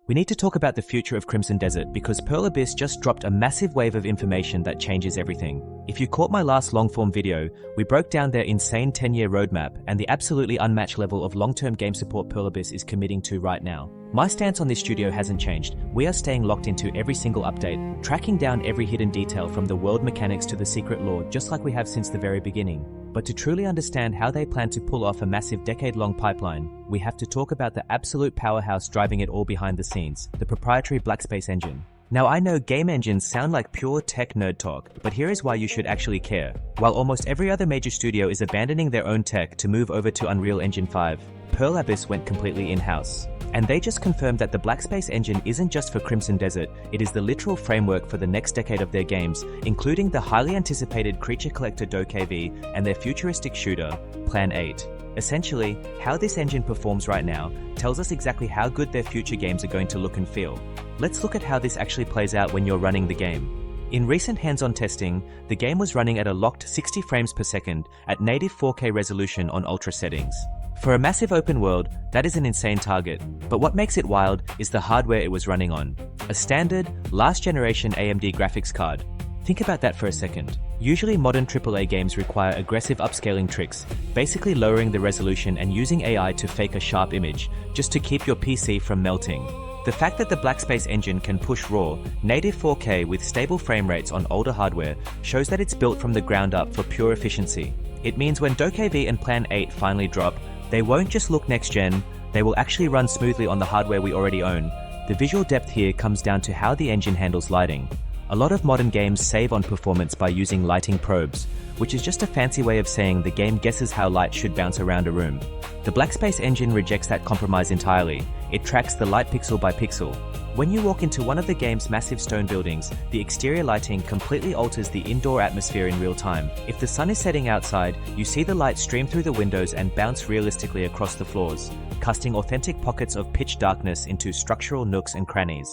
We need to talk about the future of Crimson Desert because Pearl Abyss just dropped a massive wave of information that changes everything. If you caught my last long-form video, we broke down their insane 10-year roadmap and the absolutely unmatched level of long-term game support Pearl Abyss is committing to right now. My stance on this studio hasn't changed. We are staying locked into every single update, tracking down every hidden detail from the world mechanics to the secret lore, just like we have since the very beginning. But to truly understand how they plan to pull off a massive decade-long pipeline, we have to talk about the absolute powerhouse driving it all behind the scenes, the proprietary Blackspace Engine. Now I know game engines sound like pure tech nerd talk, but here is why you should actually care. While almost every other major studio is abandoning their own tech to move over to Unreal Engine 5, Pearl Abyss went completely in-house. And they just confirmed that the Blackspace Engine isn't just for Crimson Desert, it is the literal framework for the next decade of their games, including the highly anticipated creature collector DokeV and their futuristic shooter, Plan 8. Essentially, how this engine performs right now tells us exactly how good their future games are going to look and feel. Let's look at how this actually plays out when you're running the game. In recent hands-on testing, the game was running at a locked 60 frames per second at native 4K resolution on ultra settings. For a massive open world, that is an insane target, but what makes it wild is the hardware it was running on. A standard, last-generation AMD graphics card. Think about that for a second. Usually modern AAA games require aggressive upscaling tricks, basically lowering the resolution and using AI to fake a sharp image, just to keep your PC from melting. The fact that the Blackspace Engine can push raw, native 4K with stable frame rates on older hardware shows that it's built from the ground up for pure efficiency. It means when DokeV and Plan 8 finally drop, they won't just look next-gen, they will actually run smoothly on the hardware we already own. The visual depth here comes down to how the engine handles lighting. A lot of modern games save on performance by using lighting probes, which is just a fancy way of saying the game guesses how light should bounce around a room. The Blackspace Engine rejects that compromise entirely. It tracks the light pixel by pixel. When you walk into one of the game's massive stone buildings, the exterior lighting completely alters the indoor atmosphere in real time. If the sun is setting outside, you see the light stream through the windows and bounce realistically across the floors, casting authentic pockets of pitch darkness into structural nooks and crannies.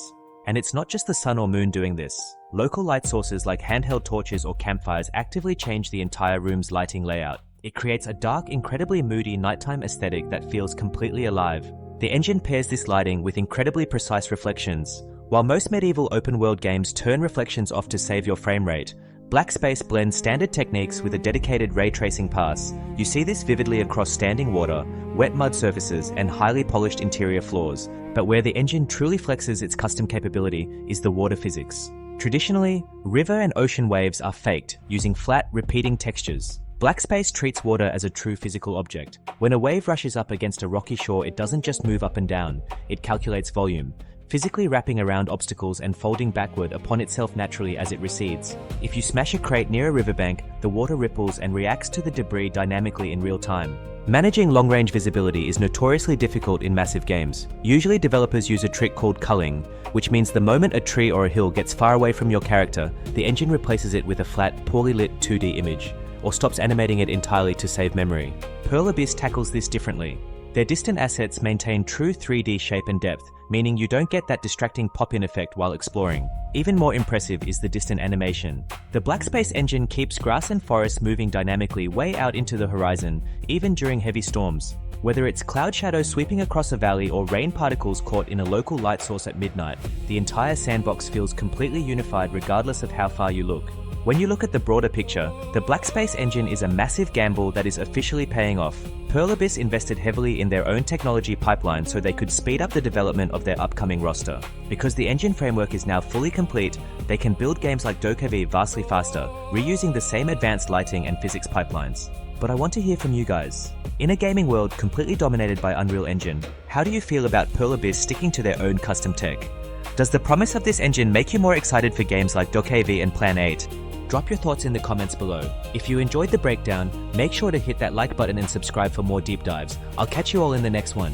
And it's not just the sun or moon doing this. Local light sources like handheld torches or campfires actively change the entire room's lighting layout. It creates a dark, incredibly moody nighttime aesthetic that feels completely alive. The engine pairs this lighting with incredibly precise reflections. While most medieval open-world games turn reflections off to save your frame rate, Blackspace blends standard techniques with a dedicated ray tracing pass. You see this vividly across standing water, wet mud surfaces, and highly polished interior floors. But where the engine truly flexes its custom capability is the water physics. Traditionally, river and ocean waves are faked, using flat, repeating textures. Blackspace treats water as a true physical object. When a wave rushes up against a rocky shore, it doesn't just move up and down, it calculates volume, physically wrapping around obstacles and folding backward upon itself naturally as it recedes. If you smash a crate near a riverbank, the water ripples and reacts to the debris dynamically in real time. Managing long-range visibility is notoriously difficult in massive games. Usually developers use a trick called culling, which means the moment a tree or a hill gets far away from your character, the engine replaces it with a flat, poorly lit 2D image, or stops animating it entirely to save memory. Pearl Abyss tackles this differently. Their distant assets maintain true 3D shape and depth, meaning you don't get that distracting pop-in effect while exploring. Even more impressive is the distant animation. The Blackspace Engine keeps grass and forests moving dynamically way out into the horizon, even during heavy storms. Whether it's cloud shadows sweeping across a valley or rain particles caught in a local light source at midnight, the entire sandbox feels completely unified regardless of how far you look. When you look at the broader picture, the Blackspace Engine is a massive gamble that is officially paying off. Pearl Abyss invested heavily in their own technology pipeline so they could speed up the development of their upcoming roster. Because the engine framework is now fully complete, they can build games like DokeV vastly faster, reusing the same advanced lighting and physics pipelines. But I want to hear from you guys. In a gaming world completely dominated by Unreal Engine, how do you feel about Pearl Abyss sticking to their own custom tech? Does the promise of this engine make you more excited for games like DokeV and Plan 8? Drop your thoughts in the comments below. If you enjoyed the breakdown, make sure to hit that like button and subscribe for more deep dives. I'll catch you all in the next one.